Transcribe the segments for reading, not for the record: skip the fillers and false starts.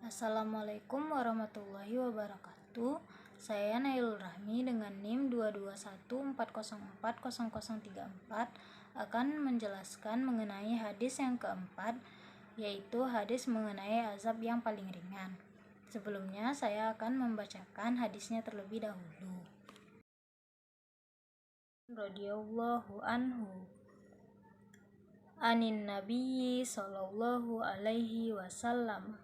Assalamualaikum warahmatullahi wabarakatuh. Saya Nailul Rahmi dengan NIM 221404034 akan menjelaskan mengenai hadis yang keempat, yaitu hadis mengenai azab yang paling ringan. Sebelumnya saya akan membacakan hadisnya terlebih dahulu. Radhiyallahu anhu anin nabiyyi sallallahu alaihi wasallam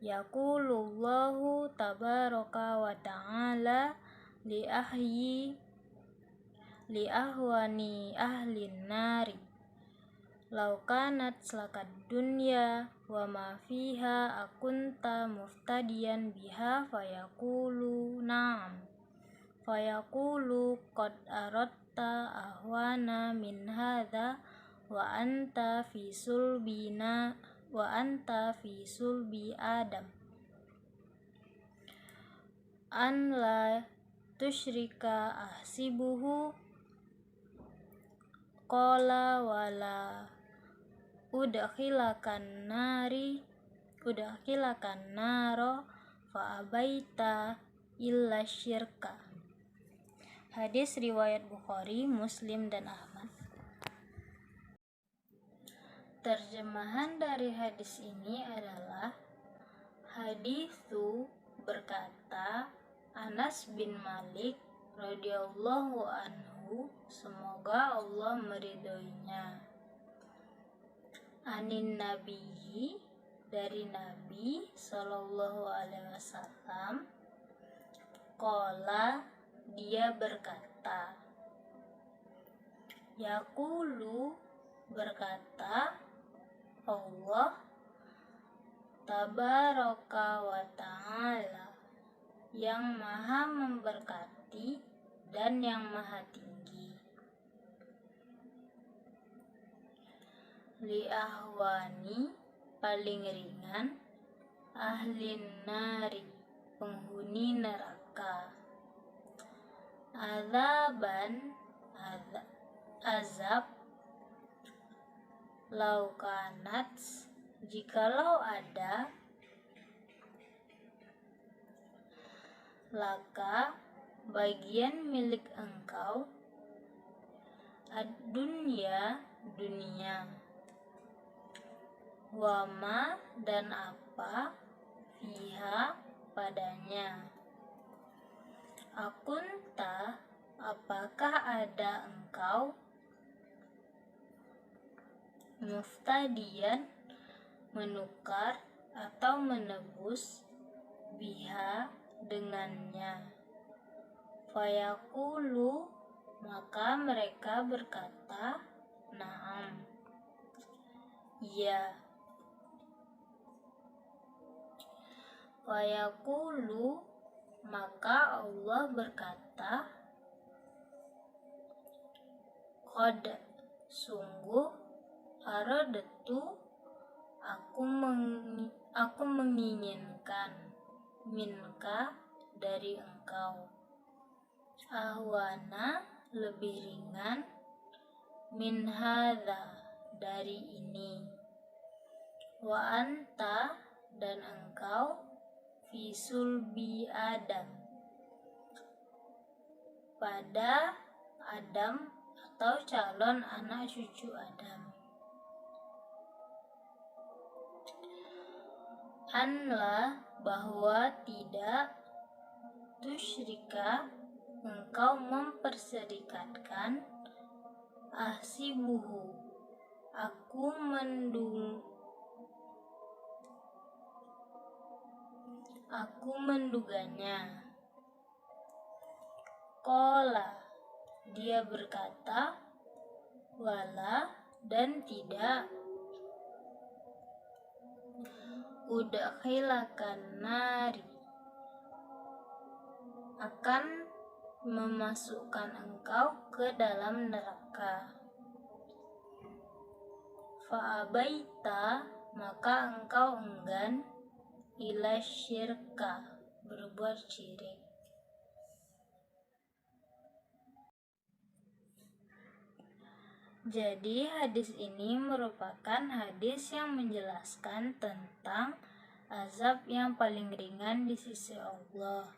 yaqulullahu tabaraka wa ta'ala li ahwani ahlin nari law kanat lakad dunya wa ma fiha akunta muftadiyan biha fayaqulu na'am fayaqulu qad aradta ahwana min hadha wa anta fi sulbi Adam an la tusyrika ahsibuhu qala wala udkhilakan naro fa abaita illa syirka. Hadis riwayat Bukhari, Muslim, dan Ahmad. Terjemahan dari hadis ini adalah, haditsu berkata Anas bin Malik radhiyallahu anhu, semoga Allah meridhoinya, anin nabiyyi, dari Nabi sallallahu alaihi wasallam, qala, dia berkata, yaqulu, berkata Allah tabaraka wa ta'ala, yang maha memberkati dan yang maha tinggi, li ahwani, paling ringan, ahlin nari, penghuni neraka, azaban, azab, laukanat, jikalau ada, laka, bagian milik engkau, ad-dunya, dunia, wama, dan apa, fiha, padanya, akunta, apakah ada engkau, muftadiyan, menukar atau menebus, biha, dengannya, fayaqulu, maka mereka berkata, na'am, iya, fayaqulu, maka Allah berkata, qad, sungguh, aradtu, aku menginginkan, minka, dari engkau, ahwana, lebih ringan, min hadza, dari ini, wa anta, dan engkau, fi sulbi Adam, pada Adam atau calon anak cucu Adam, anla, bahwa tidak, tusyrika, engkau memperserikatkan, ahsibuhu, aku menduganya, qala, dia berkata, wala, dan tidak, udkhilakan nari, akan memasukkan engkau ke dalam neraka, fa abaita, maka engkau enggan, ila syirka, berbuat syirik. Jadi hadis ini merupakan hadis yang menjelaskan tentang azab yang paling ringan di sisi Allah,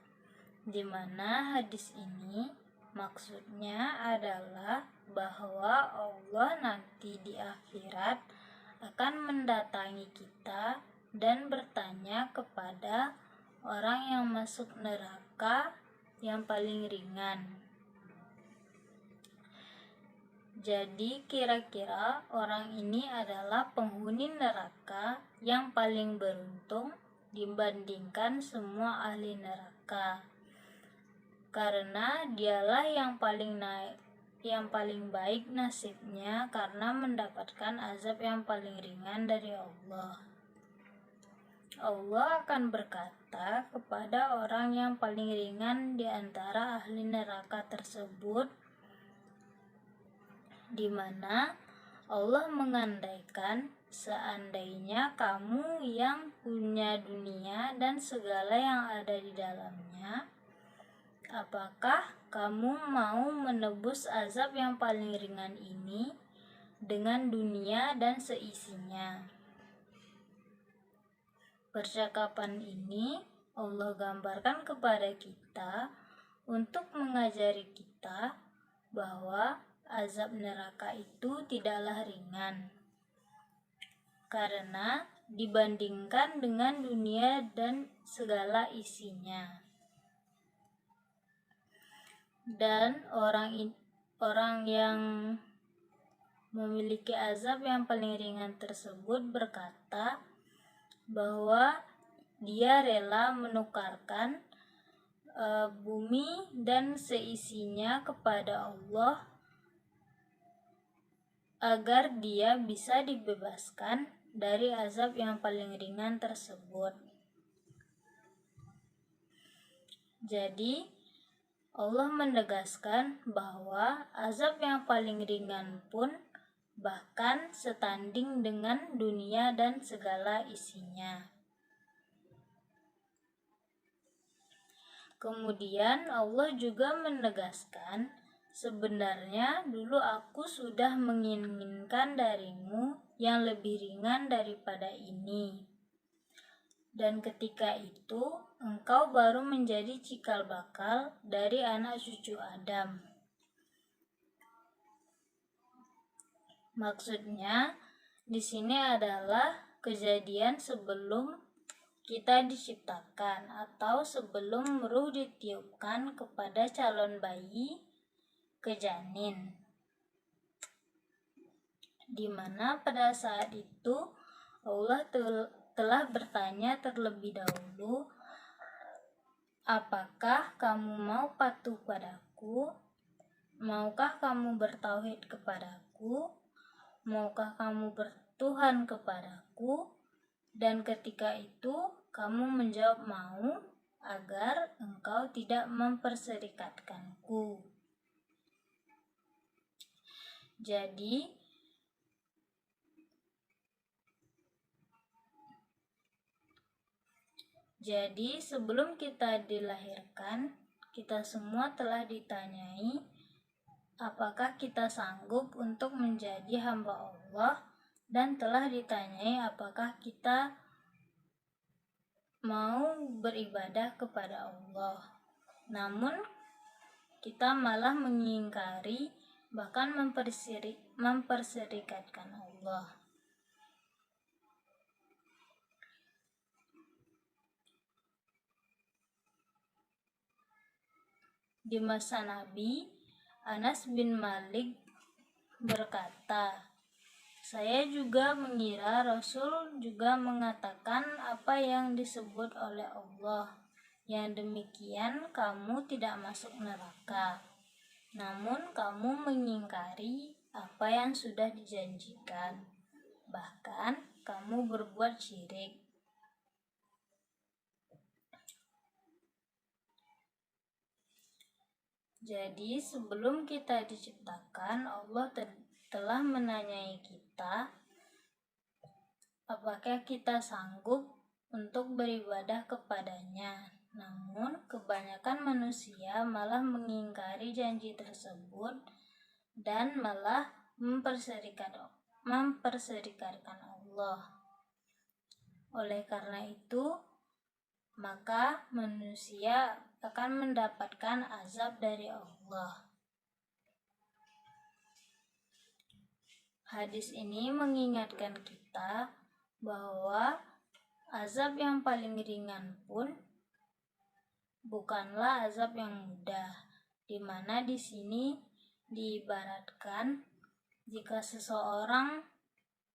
di mana hadis ini maksudnya adalah bahwa Allah nanti di akhirat akan mendatangi kita dan bertanya kepada orang yang masuk neraka yang paling ringan. Jadi kira-kira orang ini adalah penghuni neraka yang paling beruntung dibandingkan semua ahli neraka, karena dialah yang paling baik nasibnya karena mendapatkan azab yang paling ringan dari Allah. Allah akan berkata kepada orang yang paling ringan di antara ahli neraka tersebut, di mana Allah mengandaikan seandainya kamu yang punya dunia dan segala yang ada di dalamnya, apakah kamu mau menebus azab yang paling ringan ini dengan dunia dan seisinya? Percakapan ini Allah gambarkan kepada kita untuk mengajari kita bahwa azab neraka itu tidaklah ringan, karena dibandingkan dengan dunia dan segala isinya. Dan orang yang memiliki azab yang paling ringan tersebut berkata bahwa dia rela menukarkan bumi dan seisinya kepada Allah agar dia bisa dibebaskan dari azab yang paling ringan tersebut. Jadi Allah menegaskan bahwa azab yang paling ringan pun bahkan setanding dengan dunia dan segala isinya. Kemudian Allah juga menegaskan, sebenarnya dulu aku sudah menginginkan darimu yang lebih ringan daripada ini. Dan ketika itu engkau baru menjadi cikal bakal dari anak cucu Adam. Maksudnya di sini adalah kejadian sebelum kita diciptakan atau sebelum ruh ditiupkan kepada calon bayi ke janin, di mana pada saat itu Allah telah bertanya terlebih dahulu, apakah kamu mau patuh padaku? Maukah kamu bertauhid kepadaku? Maukah kamu bertuhan kepadaku? Dan ketika itu kamu menjawab mau, agar engkau tidak memperserikatkanku. Jadi sebelum kita dilahirkan, kita semua telah ditanyai apakah kita sanggup untuk menjadi hamba Allah, dan telah ditanyai apakah kita mau beribadah kepada Allah. Namun kita malah mengingkari, bahkan memperserikatkan Allah. Di masa Nabi, Anas bin Malik berkata, saya juga mengira Rasul juga mengatakan apa yang disebut oleh Allah, yang demikian kamu tidak masuk neraka, namun kamu mengingkari apa yang sudah dijanjikan, bahkan kamu berbuat syirik. Jadi sebelum kita diciptakan, Allah telah menanyai kita apakah kita sanggup untuk beribadah kepadanya. Namun kebanyakan manusia malah mengingkari janji tersebut dan malah memperserikatkan Allah. Oleh karena itu, maka manusia akan mendapatkan azab dari Allah. Hadis ini mengingatkan kita bahwa azab yang paling ringan pun bukanlah azab yang mudah, di mana di sini diibaratkan jika seseorang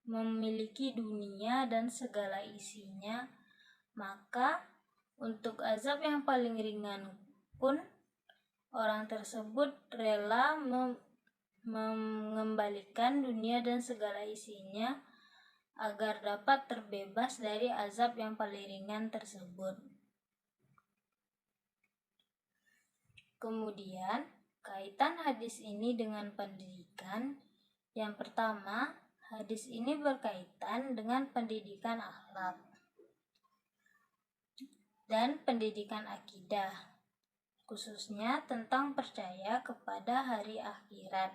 memiliki dunia dan segala isinya, maka untuk azab yang paling ringan pun orang tersebut rela mengembalikan dunia dan segala isinya agar dapat terbebas dari azab yang paling ringan tersebut. Kemudian, kaitan hadis ini dengan pendidikan. Yang pertama, hadis ini berkaitan dengan pendidikan akhlak dan pendidikan akidah, khususnya tentang percaya kepada hari akhirat.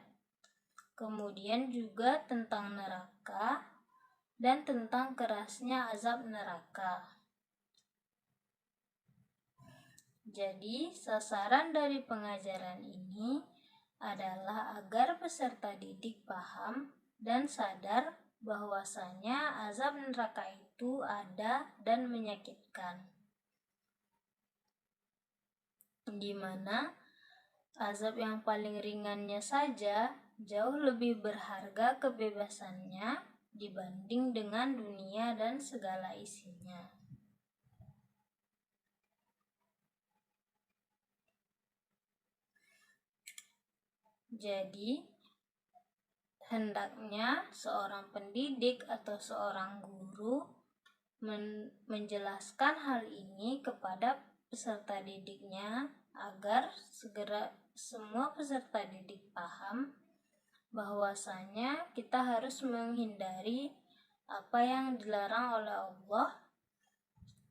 Kemudian juga tentang neraka dan tentang kerasnya azab neraka. Jadi, sasaran dari pengajaran ini adalah agar peserta didik paham dan sadar bahwasanya azab neraka itu ada dan menyakitkan, di mana azab yang paling ringannya saja jauh lebih berharga kebebasannya dibanding dengan dunia dan segala isinya. Jadi, hendaknya seorang pendidik atau seorang guru menjelaskan hal ini kepada peserta didiknya agar segera semua peserta didik paham bahwasanya kita harus menghindari apa yang dilarang oleh Allah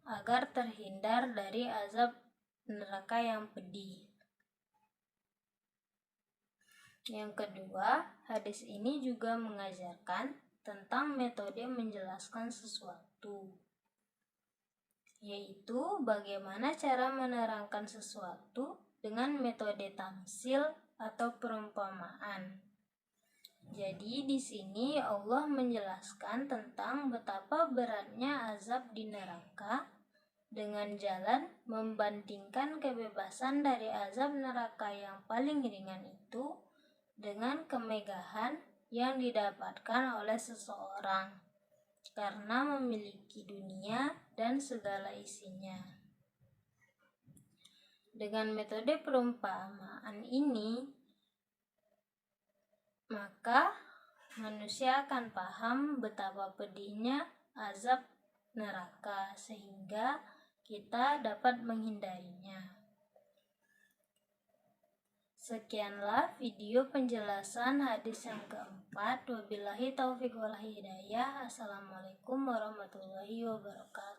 agar terhindar dari azab neraka yang pedih. Yang kedua, hadis ini juga mengajarkan tentang metode menjelaskan sesuatu, yaitu bagaimana cara menerangkan sesuatu dengan metode tamsil atau perumpamaan. Jadi di sini Allah menjelaskan tentang betapa beratnya azab di neraka dengan jalan membandingkan kebebasan dari azab neraka yang paling ringan itu dengan kemegahan yang didapatkan oleh seseorang karena memiliki dunia dan segala isinya. Dengan metode perumpamaan ini, maka manusia akan paham betapa pedihnya azab neraka sehingga kita dapat menghindarinya. Sekianlah video penjelasan hadis yang keempat. Wabillahi taufiq wal hidayah. Assalamualaikum warahmatullahi wabarakatuh.